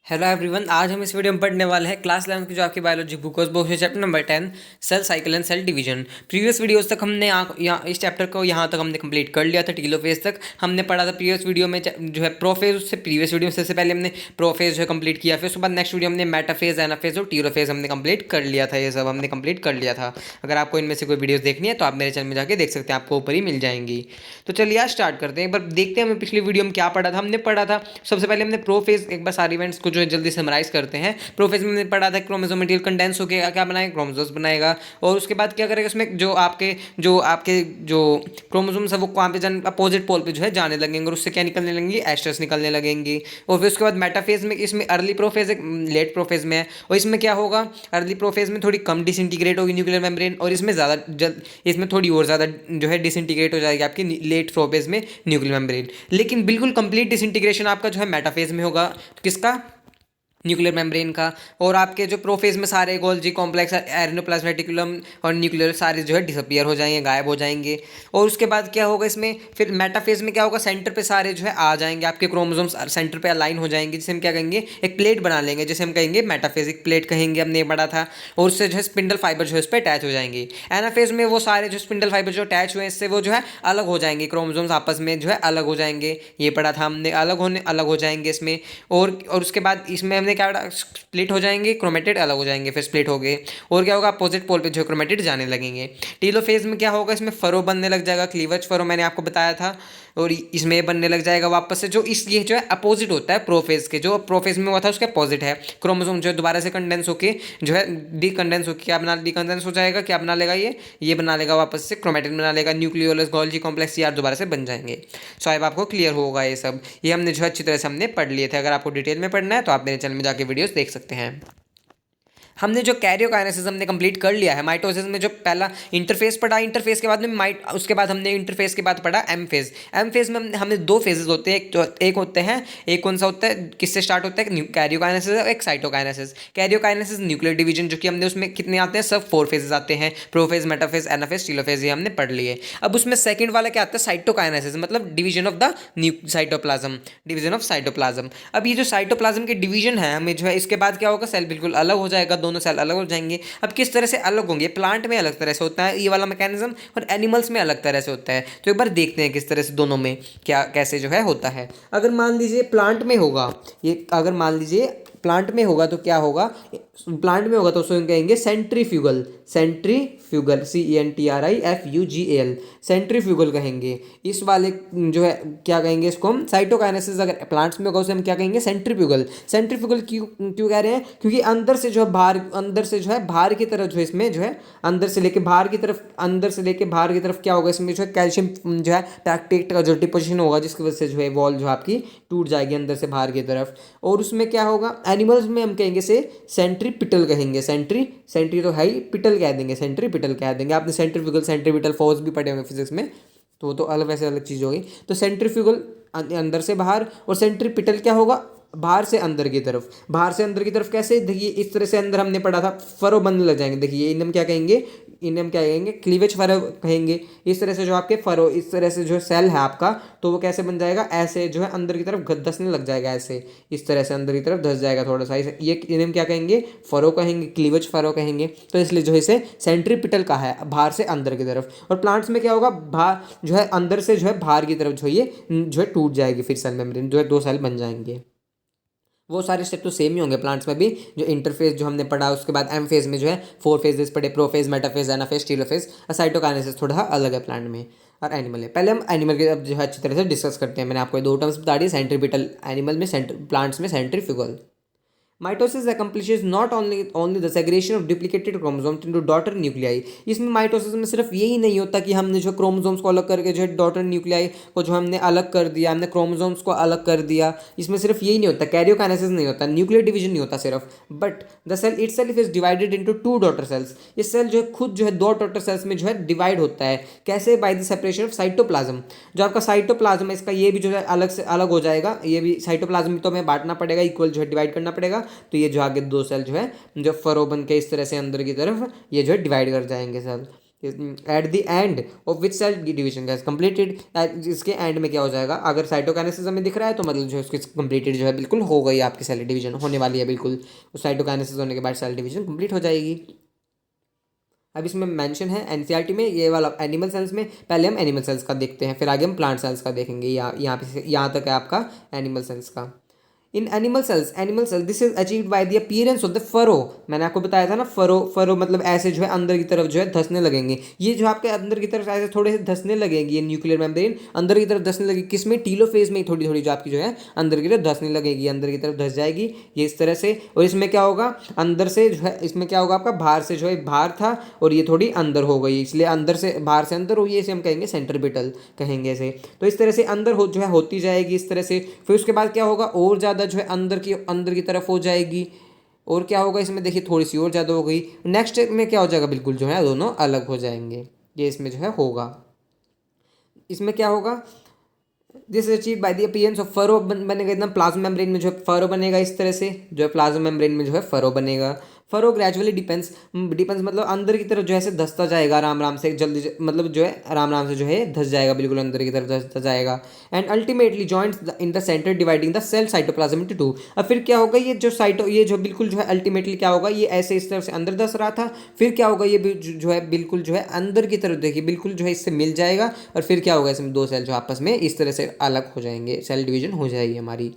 Hello everyone, आज हम इस वीडियो में पढ़ने वाले हैं क्लास 11 की जो आपकी बायोलॉजी बुक है, बुक है chapter number 10 cell cycle and cell division. Previous videos तक हमने यहाँ इस चैप्टर को यहाँ तक हमने कंप्लीट कर लिया था। टीलोफेज तक हमने पढ़ा था प्रीवियस वीडियो में जो है प्रोफेज। उससे प्रीवियस वीडियो में सबसे पहले हमने प्रोफेज जो है कंप्लीट किया, फिर उसके बाद नेक्स्ट वीडियो हमने मेटाफेज, एनाफेज और टीलोफेज हमने कंप्लीट कर लिया था। ये सब हमने कंप्लीट कर लिया था। अगर आपको इनमें से कोई वीडियोस देखनी है तो आप मेरे चैनल में जाके देख सकते हैं, आपको ऊपर ही मिल जाएंगी। तो चलिए आज स्टार्ट करते हैं। एक बार देखते हैं हमें पिछली वीडियो में क्या पढ़ा था। हमने पढ़ा था सबसे पहले हमने प्रोफेज, एक बार सारे इवेंट्स को जो है जल्दी समराइज करते हैं। प्रोफेज में हमने पढ़ा था क्रोमोसोम मटेरियल कंडेंस होकर क्या बनाएगा, क्रोमोसोम्स बनाएगा। और उसके बाद क्या करेगा, उसमें जो क्रोमोसोम्स है वो कहाँ पे अपोजिट पोल पे जो है जाने लगेंगे और उससे क्या निकलने लगेंगे, एस्टर्स निकलने लगेंगे। और फिर उसके बाद मेटाफेज में, इसमें अर्ली प्रोफेज है, लेट प्रोफेज में है। और इसमें क्या होगा, अर्ली प्रोफेज में थोड़ी कम डिसइंटीग्रेट होगी न्यूक्लियर मेम्ब्रेन, और इसमें ज़्यादा इसमें थोड़ी और ज़्यादा जो है डिसइंटीग्रेट हो जाएगी आपकी लेट प्रोफेज में न्यूक्लियर मेम्ब्रेन। लेकिन बिल्कुल कंप्लीट डिसइंटीग्रेशन आपका जो है मेटाफेज में होगा। तो किसका, न्यूक्लियर मेम्ब्रेन का। और आपके जो प्रोफेज में सारे गोल्जी कॉम्प्लेक्स, एरिनोप्लाज्म रेटिकुलम और न्यूक्लियर सारे जो है डिसअपियर हो जाएंगे, गायब हो जाएंगे। और उसके बाद क्या होगा इसमें, फिर मेटाफेज में क्या होगा, सेंटर पे सारे जो है आ जाएंगे आपके क्रोमोसोम्स, सेंटर पे अलाइन हो जाएंगे, जिसे हम क्या कहेंगे, एक प्लेट बना लेंगे, जिसे हम कहेंगे मेटाफेजिक प्लेट कहेंगे, हमने ये पढ़ा था। और उससे जो है स्पिंडल फाइबर जो है उस पर अटैच हो जाएंगे। एनाफेज में वो सारे जो स्पिंडल फाइबर जो अटैच हुए हैं इससे वो जो है अलग हो जाएंगे, क्रोमोसोम्स आपस में जो है अलग हो जाएंगे, ये पढ़ा था हमने, अलग हो जाएंगे इसमें। और उसके बाद इसमें हमने क्या पढ़ा, स्प्लिट हो जाएंगे, क्रोमेटिड अलग हो जाएंगे, फिर स्प्लिट हो गए। और क्या होगा, अपोजिट पोल पे जो क्रोमेटिड जाने लगेंगे। टीलोफेज में क्या होगा, इसमें फरो बनने लग जाएगा, क्लीवेज फरो मैंने आपको बताया था। और इसमें बनने लग जाएगा वापस से, जो इस ये जो है अपोजिट होता है प्रोफेज के, जो प्रोफेज में हुआ था उसके अपोजिट है। क्रोमोसोम जो है दोबारा से कंडेंस होके जो है डीकंडेंस होकर क्या बना, डीकंडेंस हो जाएगा, क्या बना लेगा, ये बना लेगा वापस से, क्रोमेटिड बना लेगा, न्यूक्लियोलस गोल्जी कॉम्प्लेक्स यार दोबारा से बन जाएंगे। सो अब आपको क्लियर होगा ये सब। ये हमने जो है अच्छी तरह से हमने पढ़ लिए थे। अगर आपको डिटेल में पढ़ना है तो आप मेरे चैनल में जाके वीडियोस देख सकते हैं। हमने जो कैरियोकाइनेसिस हमने कंप्लीट कर लिया है। माइटोसिस में जो पहला इंटरफेस पढ़ा, इंटरफेस के बाद में उसके बाद हमने इंटरफेस के बाद पढ़ा एम फेज। एम फेज में हमने दो फेजेस होते हैं, एक होते हैं, एक कौन सा होता है, किससे स्टार्ट होता है, कैरियोकाइनेसिस और एक साइटोकाइनेसिस। कैरियोकाइनेसिस न्यूक्लियर डिवीजन, जो कि हमने उसमें कितने आते हैं, सब 4 फेजेस आते हैं, प्रोफेज, मेटाफेज, एनाफेज, टीलोफेज, ये हमने पढ़ लिए। अब उसमें सेकंड वाला क्या आता है, साइटोकाइनेसिस, मतलब division of the cytoplasm, division of cytoplasm. अब ये जो साइटोप्लाज्म के डिवीजन है, हमें जो है इसके बाद क्या होगा, सेल बिल्कुल अलग हो जाएगा, दोनों सेल अलग हो जाएंगे। अब किस तरह से अलग होंगे, प्लांट में अलग तरह से होता है ये वाला मैकेनिज्म, और एनिमल्स में अलग तरह से होता है। तो एक बार देखते हैं किस तरह से दोनों में क्या कैसे जो है होता है। अगर मान लीजिए प्लांट में होगा, ये अगर मान लीजिए प्लांट में होगा तो क्या होगा, प्लांट में होगा तो उसको कहेंगे सेंट्रीफ्यूगल, सेंट्रीफ्यूगल, CENTRIFUGAL, सेंट्रीफ्यूगल कहेंगे। इस वाले जो है क्या कहेंगे, इसको हम साइटोकाइनेसिस। अगर प्लांट्स में होगा उसे हम क्या कहेंगे, सेंट्रीफ्यूगल। सेंट्रीफ्यूगल क्यों क्यों कह रहे हैं, क्योंकि अंदर से जो है बाहर, अंदर से जो है बाहर की तरफ जो है इसमें जो है अंदर से लेके बाहर की तरफ, अंदर से लेके बाहर की तरफ क्या होगा, इसमें जो है कैल्शियम जो है टैक्टेट का जो डिपोजिशन होगा, जिसकी वजह से जो है वॉल जो आपकी टूट जाएगी अंदर से बाहर की तरफ। और उसमें क्या होगा, एनिमल्स में हम कहेंगे से सेंट्रीपिटल कहेंगे, सेंट्री तो है ही, पिटल कह देंगे, सेंट्रीपिटल कह देंगे। आपने सेंट्रीफ्यूगल, सेंट्रीपिटल फोर्स भी पढ़े होंगे फिजिक्स में, तो वो तो अलग, वैसे अलग चीज़ होगी। तो सेंट्रीफ्यूगल अंदर से बाहर, और सेंट्रीपिटल क्या होगा, बाहर से अंदर की तरफ। बाहर से अंदर की तरफ कैसे, देखिए इस तरह से अंदर हमने पढ़ा था, फरो बनने लग जाएंगे। देखिए इन्हें हम क्या कहेंगे, इन्हें हम क्या कहेंगे, क्लीवेज फरो कहेंगे। इस तरह से जो आपके फरो, इस तरह से जो सेल है आपका, तो वो कैसे बन जाएगा, ऐसे जो है अंदर की तरफ धंसने लग जाएगा, ऐसे इस तरह से अंदर की तरफ धंस जाएगा थोड़ा सा। ये इन्हें हम क्या कहेंगे, फरो कहेंगे, क्लीवेज फरो कहेंगे। तो इसलिए जो है इसे सेंट्रीपिटल का है, बाहर से अंदर की तरफ। और प्लांट्स में क्या होगा, बाहर जो है अंदर से जो है बाहर की तरफ जो ये जो है टूट जाएगी, फिर सेल मेम्ब्रेन जो है 2 सेल बन जाएंगे। वो सारे स्टेप तो सेम ही होंगे प्लांट्स में भी। जो इंटरफेज जो हमने पढ़ा, उसके बाद एम फेज में जो है 4 फेजेस पढ़े, prophase, metaphase, anaphase, telophase. Cytokinesis थोड़ा अलग है प्लांट में और एनिमल है। पहले हम एनिमल के अब जो है अच्छी तरह से डिस्कस करते हैं। मैंने आपको 2 टर्म्स बता दी, सेंट्रीपिटल एनिमल में, प्लांट्स में centrifugal. Mitosis accomplishes not only the segregation of duplicated chromosomes into daughter nuclei। इसमें माइटोसिस में सिर्फ यही नहीं होता कि हमने जो क्रोमोसोम्स को अलग करके जो है डॉटर न्यूक्लियाई को जो हमने अलग कर दिया, हमने क्रोमोसोम्स को अलग कर दिया। इसमें सिर्फ यही नहीं होता, कैरियोकाइनेसिस नहीं होता, न्यूक्लियर डिवीजन नहीं होता सिर्फ, but the cell itself is divided into 2 daughter cells. ये सेल जो है खुद जो है 2 डॉटर सेल्स में जो है डिवाइड होता है। कैसे, by the separation of cytoplasm. जो आपका साइटोप्लाज्म है इसका, ये भी जो है अलग से अलग हो जाएगा। ये भी साइटोप्लाज्म तो हमें बांटना पड़ेगा, इक्वल जो है डिवाइड करना पड़ेगा। तो ये जो आगे 2 सेल जो है जो फरो बन के इस तरह से अंदर की तरफ ये जो है डिवाइड कर जाएंगे cell. At the end of which cell division has completed. इसके एंड में क्या हो जाएगा, अगर साइटोकाइनेसिस हमें दिख रहा है तो मतलब जो है उसकी कंप्लीटेड जो है बिल्कुल हो गई, आपकी सेल डिवीजन होने वाली है बिल्कुल। उस साइटोकाइनेसिस होने के बाद सेल डिवीजन कंप्लीट हो जाएगी। अब इसमें मेंशन है एनसीईआरटी में ये वाला एनिमल सेल्स में, पहले हम एनिमल सेल्स का देखते हैं, फिर आगे हम प्लांट सेल्स का देखेंगे। यहाँ तक है आपका एनिमल सेल्स का। In animal cells this is achieved by the appearance of the furrow. मैंने आपको बताया था ना, फरो फरो मतलब ऐसे जो है अंदर की तरफ जो है धंसने लगेंगे। ये जो आपके अंदर की तरफ ऐसे थोड़े से धंसने लगेंगे, ये न्यूक्लियर मेम्ब्रेन अंदर की तरफ धंसने लगेगी। किसमें, टीलोफेज में ही थोड़ी थोड़ी जो आपकी जो है अंदर की तरफ धंसने लगेगी, अंदर की तरफ धंस जाएगी ये इस तरह से। और इसमें क्या होगा, अंदर से जो है इसमें क्या होगा, आपका बाहर से जो है बाहर था और ये थोड़ी अंदर हो गई, इसलिए अंदर से बाहर से अंदर हुई, इसे हम कहेंगे सेंट्रीपिटल कहेंगे इसे। तो इस तरह से अंदर हो जो है होती जाएगी इस तरह से। फिर उसके बाद क्या होगा, और ज़्यादा जो है अंदर की तरफ हो जाएगी। और क्या होगा इसमें, देखिए थोड़ी सी और ज़्यादा हो गई। नेक्स्ट में क्या हो जाएगा, बिल्कुल जो है दोनों अलग हो जाएंगे। ये इसमें जो है होगा, इसमें क्या होगा, this is achieve by the appearance of furrow बनेगा एकदम प्लाज्मा मेम्ब्रेन में जो है फरो बनेगा इस तरह से, जो है प्लाज्मा मेम्ब्रेन में जो है फरो बनेगा। फरो ग्रेजुअली डिपेंड्स मतलब अंदर की तरफ जो है से धंसता जाएगा आराम आराम से, जल्दी मतलब जो है आराम आराम से जो है धंस जाएगा, बिल्कुल अंदर की तरफ धंसता जाएगा। And ultimately joints in the centre dividing the cell cytoplasm into two. अब फिर क्या होगा, ये जो बिल्कुल जो है अल्टीमेटली क्या होगा, ये ऐसे इस तरफ से अंदर धंस रहा था, फिर क्या होगा, ये जो है बिल्कुल जो है अंदर की तरफ देखिए बिल्कुल जो है इससे मिल जाएगा। और फिर क्या होगा, इसमें दो सेल जो आपस में इस तरह से अलग हो जाएंगे, सेल डिवीजन हो जाएगी हमारी।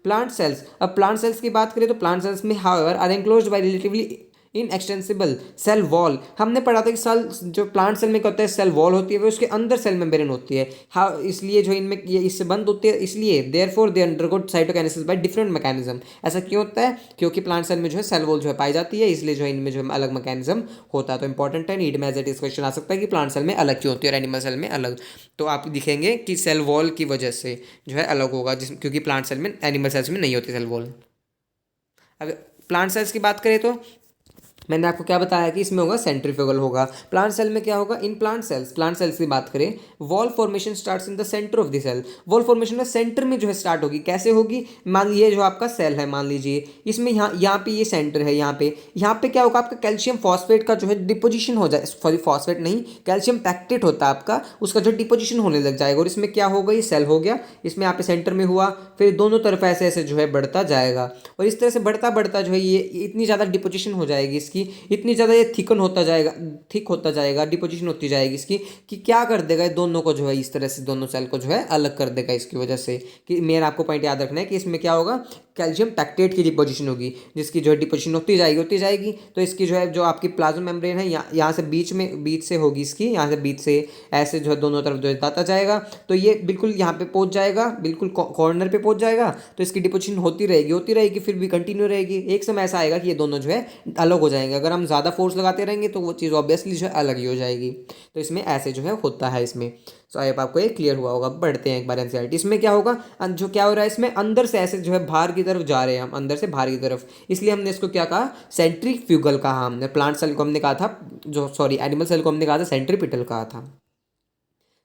प्लांट सेल्स, अब प्लांट सेल्स की बात करें तो प्लांट सेल्स में however are enclosed by relatively inextensible cell wall. हमने पढ़ा था कि सेल जो प्लांट सेल में क्या होता है, सेल वॉल होती है, वो उसके अंदर सेल मेम्ब्रेन होती है। हाँ, इसलिए जो इनमें ये इससे बंद होती है, इसलिए therefore they undergo cytokinesis by different mechanism. ऐसा क्यों होता है, क्योंकि प्लांट सेल में जो है सेल वॉल जो है पाई जाती है, इसलिए जो है इनमें जो है अलग मैकेनिज्म होता है। तो इंपॉर्टेंट है, नीट में एज इट इज क्वेश्चन आ सकता है कि प्लांट सेल में अलग क्यों होती है और एनिमल सेल में अलग। तो आप दिखेंगे कि सेल वॉल की वजह से जो है अलग होगा, क्योंकि प्लांट सेल में एनिमल सेल्स में नहीं होती सेल वॉल। अगर प्लांट सेल्स की बात करें तो मैंने आपको क्या बताया कि इसमें होगा सेंट्रीफ्यूगल होगा। प्लांट सेल में क्या होगा, इन प्लांट सेल्स की बात करें, wall formation starts in the centre of the cell. Wall formation में सेंटर में जो है स्टार्ट होगी, कैसे होगी, मान लीजिए जो आपका सेल है, मान लीजिए इसमें यहाँ पे ये सेंटर है, यहाँ पे क्या होगा, आपका कैल्शियम फॉस्फेट का जो है डिपोजिशन हो जाए, सॉरी फॉस्फेट नहीं, कैल्शियम पैक्टेट होता है आपका, उसका जो डिपोजिशन होने लग जाएगा। और इसमें क्या होगा, ये सेल हो गया, इसमें यहाँ पे सेंटर में हुआ, फिर दोनों तरफ ऐसे ऐसे जो है बढ़ता जाएगा। और इस तरह से बढ़ता बढ़ता जो है ये इतनी ज़्यादा डिपोजिशन हो जाएगी इसकी, इतनी ज़्यादा ये थिक होता जाएगा, डिपोजिशन होती जाएगी इसकी, कि क्या कर देगा ये दोनों को जो है इस तरह से दोनों सेल को जो है अलग कर देगा इसकी वजह से। कि मेरा आपको पॉइंट याद रखना है कि इसमें क्या होगा, कैल्शियम पैक्टेट की डिपोजिशन होगी, जिसकी जो है डिपोजिशन होती जाएगी। तो इसकी जो है जो आपकी प्लाज्मा मेम्ब्रेन है, यहाँ से बीच से होगी इसकी, यहाँ से बीच से ऐसे जो है दोनों तरफ जो है जाता जाएगा, तो ये बिल्कुल यहाँ पे पहुँच जाएगा, बिल्कुल कॉर्नर पे पहुँच जाएगा। तो इसकी डिपोजिशन होती रहेगी, फिर भी कंटिन्यू रहेगी। एक समय ऐसा आएगा कि ये दोनों जो है अलग हो जाएंगे। अगर हम ज़्यादा फोर्स लगाते रहेंगे तो वो चीज़ ऑब्वियसली जो है अलग ही हो जाएगी। तो इसमें ऐसे जो है होता है इसमें। सो आई होप आपको ये क्लियर हुआ होगा। बढ़ते हैं एक बार एनसीईआरटी। इसमें क्या होगा, जो क्या हो रहा है इसमें, अंदर से ऐसे जो है बाहर की तरफ जा रहे हैं हम, अंदर से बाहर की तरफ, इसलिए हमने इसको क्या कहा, सेंट्रीफ्यूगल कहा हमने। प्लांट सेल को हमने कहा था, एनिमल सेल को हमने कहा था सेंट्रीपिटल कहा था।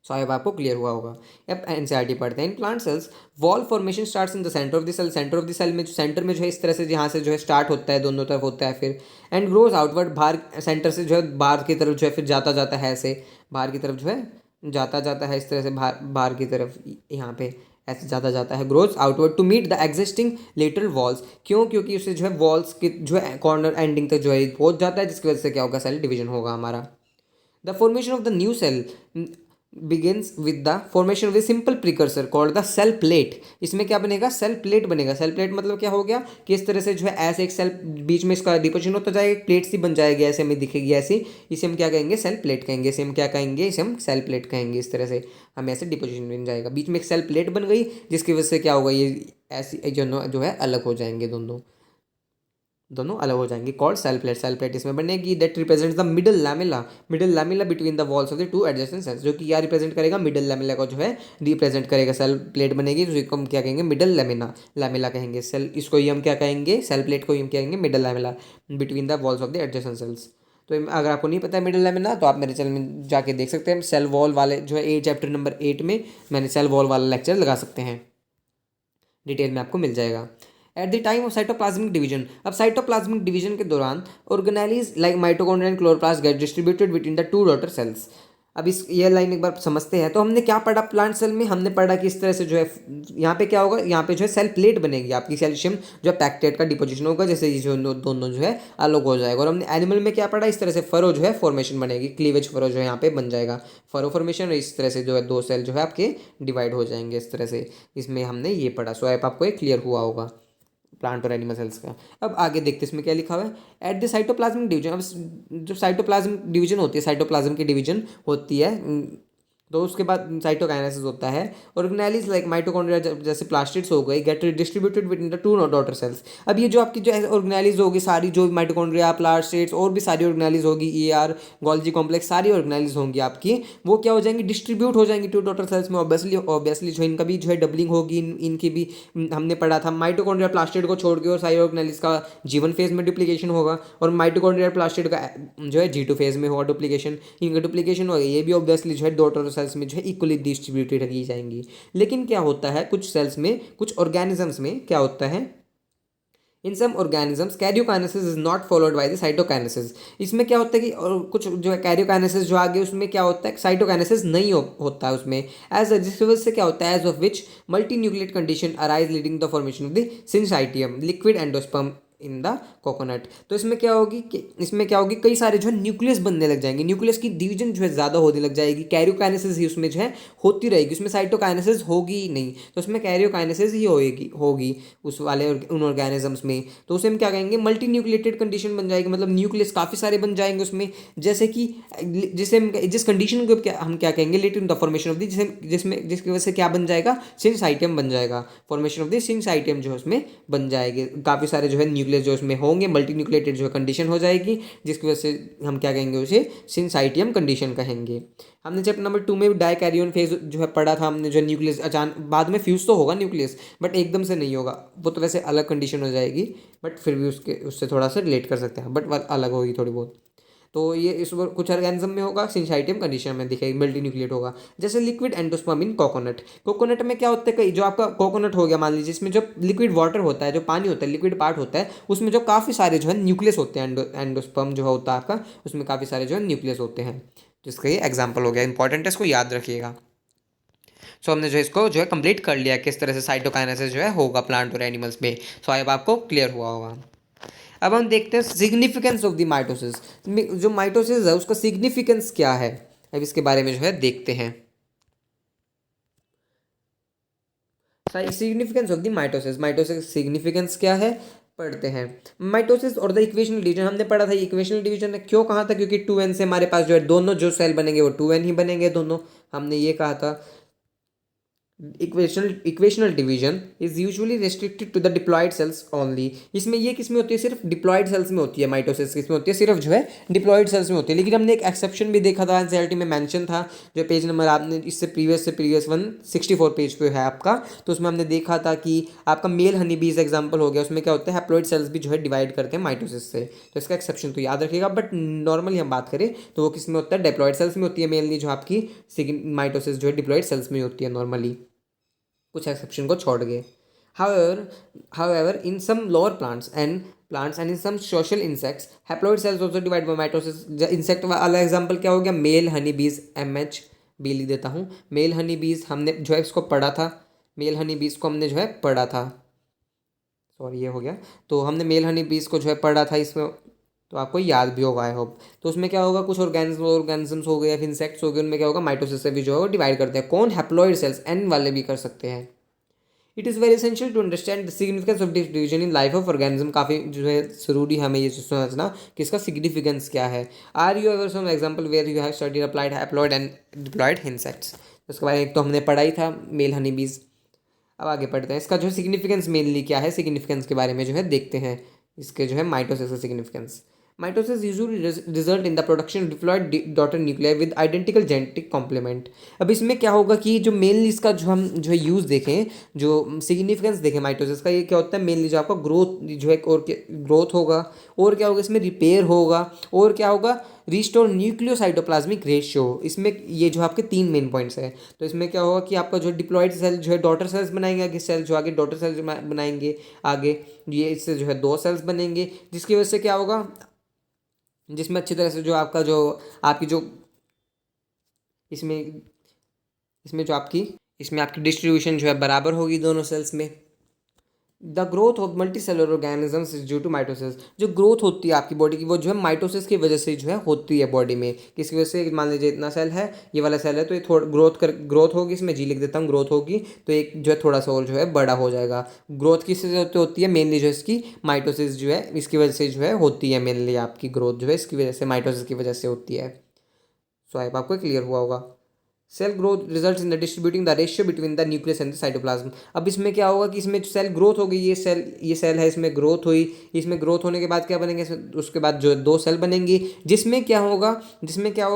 सो आई होप आपको क्लियर हुआ होगा। अब एनसीईआरटी पढ़ते हैं। In plant cells wall formation starts in the centre of the cell. Centre of the cell में, जो सेंटर में जो है इस तरह से यहाँ से जो है स्टार्ट होता है, दोनों तरफ होता है फिर, एंड ग्रोज आउटवर्ड, बाहर सेंटर से जो है बाहर की तरफ जो है फिर जाता जाता है, ऐसे बाहर की तरफ जो है जाता है इस तरह से बाहर की तरफ, यहाँ पे ऐसे जाता है, grows outward to meet the existing lateral walls. क्यों, क्योंकि उससे जो है वॉल्स के जो है कॉर्नर एंडिंग तक जो है पहुँच जाता है, जिसकी वजह से क्या होगा, सेल डिवीजन होगा हमारा। The formation of the new cell begins with the formation of a simple precursor called the cell plate। इसमें क्या बनेगा, सेल प्लेट बनेगा। सेल प्लेट मतलब क्या हो गया कि इस तरह से जो है ऐसे एक सेल बीच में इसका डिपोजिशन होता जाएगा, एक प्लेट सी बन जाएगी, ऐसे हमें दिखेगी ऐसी, इसे हम क्या कहेंगे, सेल प्लेट कहेंगे। इसे हम क्या कहेंगे, इसे हम सेल प्लेट कहेंगे। इस तरह से हमें ऐसे डिपोजिशन बन जाएगा, बीच में एक सेल प्लेट बन गई, जिसकी वजह से क्या होगा, ये ऐसी जो है अलग हो जाएंगे, दोनों अलग हो जाएंगे। कॉल्ड सेल प्लेट इसमें बनेगी। That represents the middle lamella between the walls of the two adjacent sales. जो कि क्या रिप्रेजेंट करेगा, मिडल लैमेला को जो है रिप्रेजेंट करेगा। सेल प्लेट बनेगी, तो इसको हम क्या कहेंगे, मिडल लैमेला कहेंगे। सेल इसको ही हम क्या कहेंगे, सेल प्लेट को ही हम क्या कहेंगे, middle lamella between the walls of the adjacent sales. तो अगर आपको नहीं पता है मिडल लैमेला, तो आप मेरे चैनल में जाके देख सकते हैं। सेल वॉल वाले जो है चैप्टर नंबर 8 में मैंने सेल वॉल वाला लेक्चर लगा सकते हैं, डिटेल में आपको मिल जाएगा। At the time of cytoplasmic division, अब साइटोप्लाज्मिक डिवीजन के दौरान organelles like mitochondria and chloroplast get distributed between the two daughter cells. अब इस ये लाइन एक बार समझते हैं। तो हमने क्या पढ़ा प्लांट सेल में, हमने पढ़ा कि इस तरह से जो है यहाँ पे क्या होगा, यहाँ पे जो है सेल प्लेट बनेगी आपकी, कैल्शियम जो है पैक्टेट का डिपोजिशन होगा, जैसे ये जो दोनों जो है अलग हो जाएगा। और हमने एनिमल में क्या पढ़ा, इस तरह से फरो जो है फॉर्मेशन बनेगी, क्लीवेज फरो जो है यहाँ पे बन जाएगा, फरो फॉर्मेशन, और इस तरह से जो है दो सेल जो है आपके डिवाइड हो जाएंगे इस तरह से। इसमें हमने ये पढ़ा। सो ऐप आपको एक क्लियर हुआ होगा प्लांट और एनिमल सेल्स का। अब आगे देखते हैं इसमें क्या लिखा हुआ है। एट द साइटोप्लाज्मिक डिवीजन, अब जो साइटोप्लाज्मिक डिवीजन होती है, साइटोप्लाज्म की डिवीजन होती है, तो उसके बाद साइटोकाइनेसिस होता है। ऑर्गेनेलीज लाइक माइटोकॉन्ड्रिया जैसे प्लास्टिड्स हो गए get distributed between the two daughter cells. अब ये जो आपकी जो ऑर्गेनेलीज होगी सारी, जो माइटोकॉन्ड्रिया प्लास्टिड्स और भी सारी ऑर्गेनेलीज होगी, ER गोल्जी कॉम्प्लेक्स सारी ऑर्गेनेलीज होंगी आपकी, वो क्या हो जाएंगी, डिस्ट्रीब्यूट हो जाएंगी टू डॉटर सेल्स में। ऑब्वियसली जो इनका भी जो है डबलिंग होगी, इनकी भी हमने पढ़ा था। माइटोकॉन्ड्रिया प्लास्टिड को छोड़ के और सारी ऑर्गेनेलीज का G1 फेज में डुप्लीकेशन होगा, और माइटोकॉन्ड्रिया प्लास्टिड का जो है G2 फेज में होगा डुप्लीकेशन। इनका डुप्लीकेशन होगा, ये भी ऑब्वियसली जो है डॉटर सेल्स में जो है इक्वली डिस्ट्रीब्यूटेड की जाएंगी। लेकिन क्या होता है कुछ सेल्स में, कुछ ऑर्गेनिजम्स में क्या होता है, in some organisms karyokinesis is not followed by the cytokinesis. इसमें क्या होता है कि और कुछ जो है कैरियोकाइनेसिस जो आगे उसमें क्या होता है, साइटोकाइनेसिस नहीं होता है उसमें। एज जिसकी वजह से क्या होता है, as of which multinucleate condition arise leading the formation of the syncytium liquid endosperm in the coconut. तो इसमें क्या होगी कि इसमें क्या होगी, कई सारे जो है न्यूक्लियस बनने लग जाएंगे, न्यूक्लियस की डिवीजन जो है ज़्यादा होने लग जाएगी। कैरियोकाइनेसिस ही उसमें जो है होती रहेगी, उसमें साइटोकाइनेसिस होगी ही नहीं, तो उसमें कैरियोकाइनेसिस ही होगी उस वाले उन ऑर्गेनिजम्स में। तो उसे हम क्या कहेंगे, मल्टी न्यूक्लिएटेड कंडीशन बन जाएगी, मतलब न्यूक्लियस काफ़ी सारे बन जाएंगे उसमें। जैसे कि जिसे हम जिस कंडीशन को हम क्या कहेंगे, let in the formation of the, जिसकी वजह से क्या बन जाएगा, सिंसाइटियम बन जाएगा। फॉर्मेशन ऑफ द सिंसाइटियम जो है उसमें बन जाएगी, काफ़ी सारे जो है न्यूक्लियस जो उसमें होंगे, मल्टी न्यूक्लिएटेड जो कंडीशन हो जाएगी, जिसकी वजह से हम क्या कहेंगे, उसे सिंसाइटियम कंडीशन कहेंगे। हमने चैप्टर नंबर 2 में डाइकैरियन फेज जो है पढ़ा था हमने, जो न्यूक्लियस अचानक बाद में फ्यूज तो होगा न्यूक्लियस, बट एकदम से नहीं होगा, वो तो वैसे अलग कंडीशन हो जाएगी, बट फिर भी उससे थोड़ा सा रिलेट कर सकते हैं, बट अलग होगी थोड़ी बहुत। तो ये इस कुछ ऑर्गेनिज्म में होगा, सिंसाइटियम कंडीशन में दिखेगी, मल्टी न्यूक्लिएट होगा। जैसे लिक्विड एंडोस्पर्म इन कोकोनट, कोकोनट में क्या होता है, कई जो आपका कोकोनट हो गया मान लीजिए, इसमें जो लिक्विड वाटर होता है, जो पानी होता है, लिक्विड पार्ट होता है, उसमें जो काफ़ी सारे जो है न्यूक्लियस होते हैं, एंडोस्पर्म जो होता है आपका, उसमें काफ़ी सारे जो है न्यूक्लियस होते हैं, जिसका ये एग्जाम्पल हो गया। इंपॉर्टेंट है, इसको याद रखिएगा। सो हमने जो इसको जो है कंप्लीट कर लिया, किस तरह से साइटोकाइनेसिस जो है होगा प्लांट और एनिमल्स में। सो अब आपको क्लियर हुआ होगा। अब हम देखते हैं सिग्निफिकेंस ऑफ द माइटोसिस। जो माइटोसिस है उसका सिग्निफिकेंस क्या है, अब इसके बारे में जो है देखते हैं। Significance of the mitosis, mitosis significance क्या है पढ़ते हैं। माइटोसिस और द इक्वेशनल डिवीजन, हमने पढ़ा था इक्वेशनल डिवीजन क्यों कहा था, क्योंकि 2n से हमारे पास जो है दोनों जो सेल बनेंगे वो 2n ही बनेंगे दोनों, हमने ये कहा था। Equational division is usually restricted to the diploid cells only. इसमें ये किस में होती है, सिर्फ डिप्लॉयड सेल्स में होती है। माइटोसिस किस में होती है, सिर्फ जो है डिप्लॉयड सेल्स में होती है। लेकिन हमने एक एक्सेप्शन भी देखा था, एनसीईआरटी में मेंशन था, जो पेज नंबर आपने इससे प्रीवियस 164 पेज पे है आपका। तो उसमें हमने देखा था कि आपका मेल हनी बीज एग्जाम्पल हो गया, उसमें क्या होता है, हैप्लॉइड सेल्स भी जो है डिवाइड करते हैं माइटोसिस से। तो इसका एक्सेप्शन तो याद रखिएगा, बट नॉर्मली हम बात करें तो वो किस में होता है, डिप्लॉयड सेल्स में होती है मेनली, जो आपकी माइटोसिस जो है डिप्लॉयड सेल्स में होती है नॉर्मली, कुछ एक्सेप्शन को छोड़ गए। However, in some lower plants and in some social insects, haploid cells also divide by mitosis. Insect वाला एग्जाम्पल क्या हो गया, मेल हनी बीज, MHB लिख देता हूँ। मेल हनी बीज हमने जो है इसको पढ़ा था, मेल हनी बीज को हमने जो है पढ़ा था, सॉरी ये हो गया। तो हमने मेल हनी बीज को जो है पढ़ा था इसमें, तो आपको याद भी होगा आई होप। तो उसमें क्या होगा, कुछ ऑर्गेनिजम्स हो गए या फिर इंसेक्ट्स हो गए, उनमें क्या होगा, माइटोसिस से भी जो है वो डिवाइड करते हैं। कौन, हैप्लॉइड सेल्स, N वाले भी कर सकते हैं। It is very essential to understand the significance of division in life of organism. काफ़ी जो है ज़रूरी हमें ये समझना कि इसका सिग्निफिकेंस क्या है। Are you ever some example where you have studied applied haploid and diploid insects. उसके बाद एक तो हमने पढ़ा ही था मेल हनी बीज। अब आगे पढ़ते हैं, इसका जो सिग्निफिकेंस मेनली क्या है, सिग्निफिकेंस के बारे में जो है देखते हैं, इसके जो है माइटोसिस का significance. Mitosis usually result in the production diploid daughter nuclear with identical genetic complement. अब इसमें क्या होगा कि जो मेनली इसका जो हम जो है यूज़ देखें, जो सिग्निफिकेंस देखें माइटोसिस का, ये क्या होता है मेनली जो आपका ग्रोथ जो है और ग्रोथ होगा, और क्या होगा इसमें रिपेयर होगा, और क्या होगा रिस्टोर न्यूक्लियोसाइटोप्लाज्मिक रेशियो। इसमें ये जो आपके 3 मेन पॉइंट्स हैं। तो इसमें क्या होगा कि आपका जो डिप्लॉयड सेल जो है डॉटर सेल्स बनाएंगे, आगे सेल जो आगे डॉटर सेल्स बनाएंगे आगे, ये इससे जो है 2 सेल्स बनेंगे, जिसकी वजह से क्या होगा, जिसमें अच्छी तरह से जो आपका जो आपकी जो इसमें इसमें जो आपकी इसमें आपकी डिस्ट्रीब्यूशन जो है बराबर होगी दोनों सेल्स में। The growth of multi cellular organisms is due to mitosis. जो ग्रोथ होती है आपकी बॉडी की वो जो है माइटोसिस की वजह से जो है होती है बॉडी में। किसकी वजह से, मान लीजिए इतना सेल है, ये वाला सेल है, तो ये थोड़ा ग्रोथ होगी, इसमें जी लिख देता हूँ, ग्रोथ होगी तो एक जो है थोड़ा सा और जो है बड़ा हो जाएगा। ग्रोथ किस से होती है मेनली, जो इसकी माइटोसिस जो है इसकी वजह से जो है होती है मेनली, आपकी ग्रोथ जो है इसकी वजह से माइटोसिस की वजह से होती है। सो आई आपको क्लियर हुआ होगा। Cell growth result in the distributing the ratio between the nucleus and the cytoplasm. अब इसमें क्या होगा कि इसमें सेल ग्रोथ हो गई, ये सेल है, इसमें ग्रोथ हुई, इसमें ग्रोथ होने के बाद क्या बनेंगे, उसके बाद जो 2 सेल बनेंगी, जिसमें क्या होगा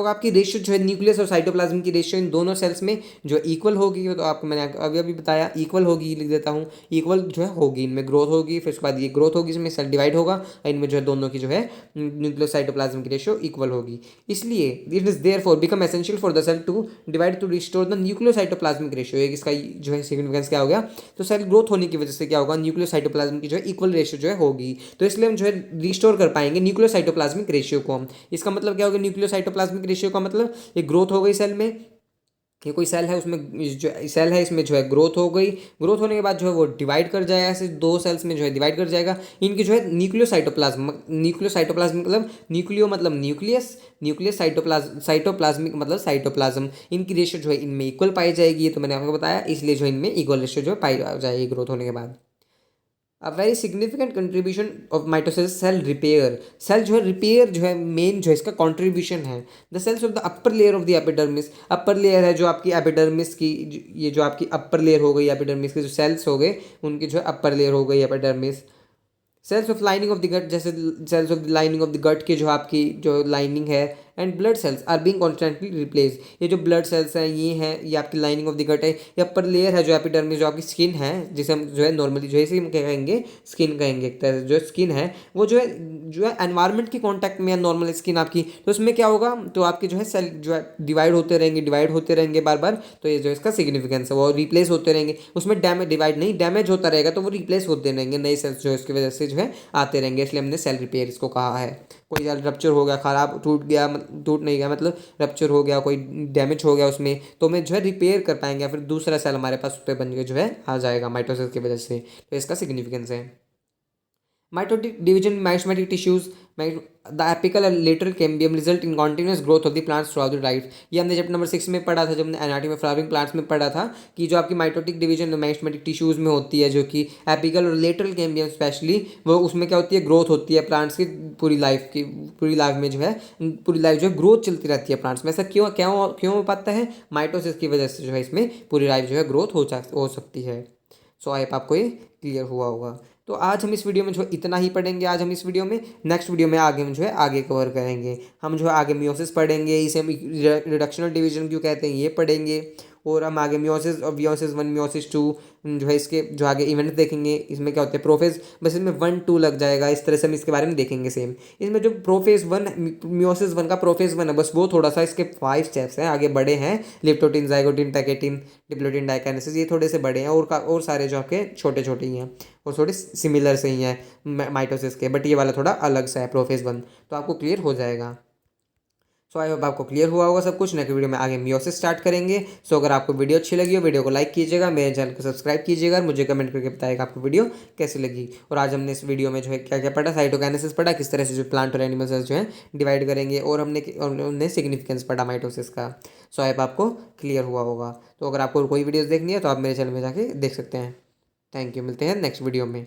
आपकी रेशियो जो है न्यूक्लियस और साइटोप्लाज्म की रेशियो इन दोनों सेल्स में जो इक्वल होगी। तो आपको मैंने अभी अभी बताया इक्वल होगी, लिख देता हूँ, इक्वल जो है होगी, इनमें ग्रोथ होगी, फिर उसके बाद ये ग्रोथ होगी, इसमें सेल डिवाइड होगा, और इनमें जो है दोनों की जो है न्यूक्लियस साइटोप्लाज्म की रेशियो इक्वल होगी। इसलिए it is therefore become essential for the cell to divide to restore the nucleocytoplasmic ratio. एक इसका जो है सिग्निफिकेंस क्या हो गया, तो सेल ग्रोथ होने की वजह से क्या होगा, न्यूक्लियोसाइटोप्लाज्म की जो है इक्वल रेशियो जो है होगी, तो इसलिए हम जो है रिस्टोर कर पाएंगे न्यूक्लियोसाइटोप्लाज्मिक रेशियो को हम। इसका मतलब क्या होगा, न्यूक्लियोसाइटोप्लाज्मिक रेशियो का मतलब ये ग्रोथ हो गई सेल में, ये कोई सेल है उसमें जो सेल है इसमें जो है ग्रोथ हो गई, ग्रोथ होने के बाद जो है वो डिवाइड कर जाएगा, ऐसे 2 सेल्स में जो है डिवाइड कर जाएगा। इनकी जो है न्यूक्लियोसाइटोप्लाज्म मतलब न्यूक्लियो मतलब न्यूक्लियस साइटोप्लाज्मिक मतलब साइटोप्लाज्म, इनकी रेशियो जो है इनमें इक्वल पाई जाएगी। ये तो मैंने आपको बताया, इसलिए जो इनमें इक्वल रेशियो जो है पाई जाएगी ग्रोथ होने के बाद। A very significant contribution of mitosis cell repair. Cell जो है रिपेयर जो है मेन जो है इसका कंट्रीब्यूशन है। The cells of the upper layer of the epidermis, upper layer है जो आपकी एपिडर्मिस की, ये जो आपकी अपर लेयर हो गई एपिडर्मिस के जो सेल्स हो गए उनकी जो है अपर लेयर हो गई epidermis. Cells of lining of the gut, जैसे cells of the lining of the gut की जो आपकी जो लाइनिंग है, and blood cells are being constantly replace. ये जो ब्लड सेल्स हैं ये हैं, ये आपकी लाइनिंग ऑफ द गट है, ये अपर लेयर है जो एपिडर्मिस, जो आपकी स्किन है, जिसे हम जो है नॉर्मली जो है इसे हम क्या कहेंगे, स्किन कहेंगे। एक तरह से जो स्किन है वो जो है एनवायरनमेंट की कॉन्टैक्ट में है नॉर्मल स्किन आपकी, तो उसमें क्या होगा, तो आपके जो है सेल जो है डिवाइड होते रहेंगे बार बार, तो ये जो इसका सिग्निफिकेंस है वो रिप्लेस होते रहेंगे, उसमें डैमेज होता रहेगा, तो वो रिप्लेस होते रहेंगे, नए सेल्स जो है इसकी वजह से जो है आते रहेंगे, इसलिए हमने सेल रिपेयर इसको कहा है। कोई सेल रप्चर हो गया, खराब टूट नहीं गया मतलब रप्चर हो गया, कोई डैमेज हो गया उसमें, तो हमें जो है रिपेयर कर पाएंगे, या फिर दूसरा सेल हमारे पास उस पर बन के जो है आ जाएगा माइटोसिस की वजह से, तो इसका सिग्निफिकेंस है। Mitotic division in mesosomatic tissues, the apical and lateral cambium result in continuous growth of the plants throughout the life। ये हमने चैप्टर नंबर 6 में पढ़ा था, जब हमने एनाटॉमी ऑफ फ्लावरिंग प्लांट्स में पढ़ा था कि जो आपकी माइटोटिक डिवीजन मेसोमेटिक टिश्यूज में होती है, जो कि एपिकल और लेटरल कैम्बियम स्पेशली, वो उसमें क्या होती है, ग्रोथ होती है प्लांट्स की पूरी लाइफ में जो है पूरी लाइफ जो है ग्रोथ चलती रहती है प्लांट्स में। ऐसा क्यों क्यों क्यों हो पाता है, माइटोसिस की वजह से जो है इसमें पूरी लाइफ जो है ग्रोथ हो सकती है। सो आई आपको ये क्लियर हुआ होगा। तो आज हम इस वीडियो में जो है इतना ही पढ़ेंगे, आज हम इस वीडियो में, नेक्स्ट वीडियो में आगे हम जो है आगे कवर करेंगे, हम जो है आगे मियोसिस पढ़ेंगे, इसे हम रिडक्शनल डिवीजन क्यों कहते हैं ये पढ़ेंगे, और हम आगे मियोसिस और मियोसिस 1 मियोसिस 2 जो है इसके जो आगे इवेंट देखेंगे, इसमें क्या होते हैं प्रोफेज, बस इसमें 1 2 लग जाएगा, इस तरह से हम इसके बारे में देखेंगे सेम। इसमें जो प्रोफेज 1 मियोसिस 1 का प्रोफेज 1 है, बस वो थोड़ा सा इसके 5 स्टेप्स हैं, आगे बड़े हैं, लिप्टोटिन जाइगोटिन टैकेटिन डिप्लोटिन डाइकाइनेसिस, ये थोड़े से बड़े हैं, और सारे जो आपके छोटे छोटे ही हैं और थोड़े सिमिलर से ही हैं माइटोसिस के, बट ये वाला थोड़ा अलग सा है प्रोफेज 1, तो आपको क्लियर हो जाएगा। सो आई होप आपको क्लियर हुआ होगा सब कुछ। नेक्स्ट वीडियो में आगे मियोसिस स्टार्ट करेंगे। सो अगर आपको वीडियो अच्छी लगी हो, वीडियो को लाइक कीजिएगा, मेरे चैनल को सब्सक्राइब कीजिएगा, और मुझे कमेंट करके बताइएगा आपको वीडियो कैसी लगी। और आज हमने इस वीडियो में जो है क्या क्या पढ़ा, साइटोकाइनेसिस पढ़ा, किस तरह से जो प्लांट और एनिमल सेल्स जो है डिवाइड करेंगे, और हमने सिग्निफिकेंस पढ़ा माइटोसिस का। सो आई होप आपको क्लियर हुआ होगा। तो अगर आपको कोई वीडियोज़ देखनी है तो आप मेरे चैनल में जाके देख सकते हैं। थैंक यू, मिलते हैं नेक्स्ट वीडियो में।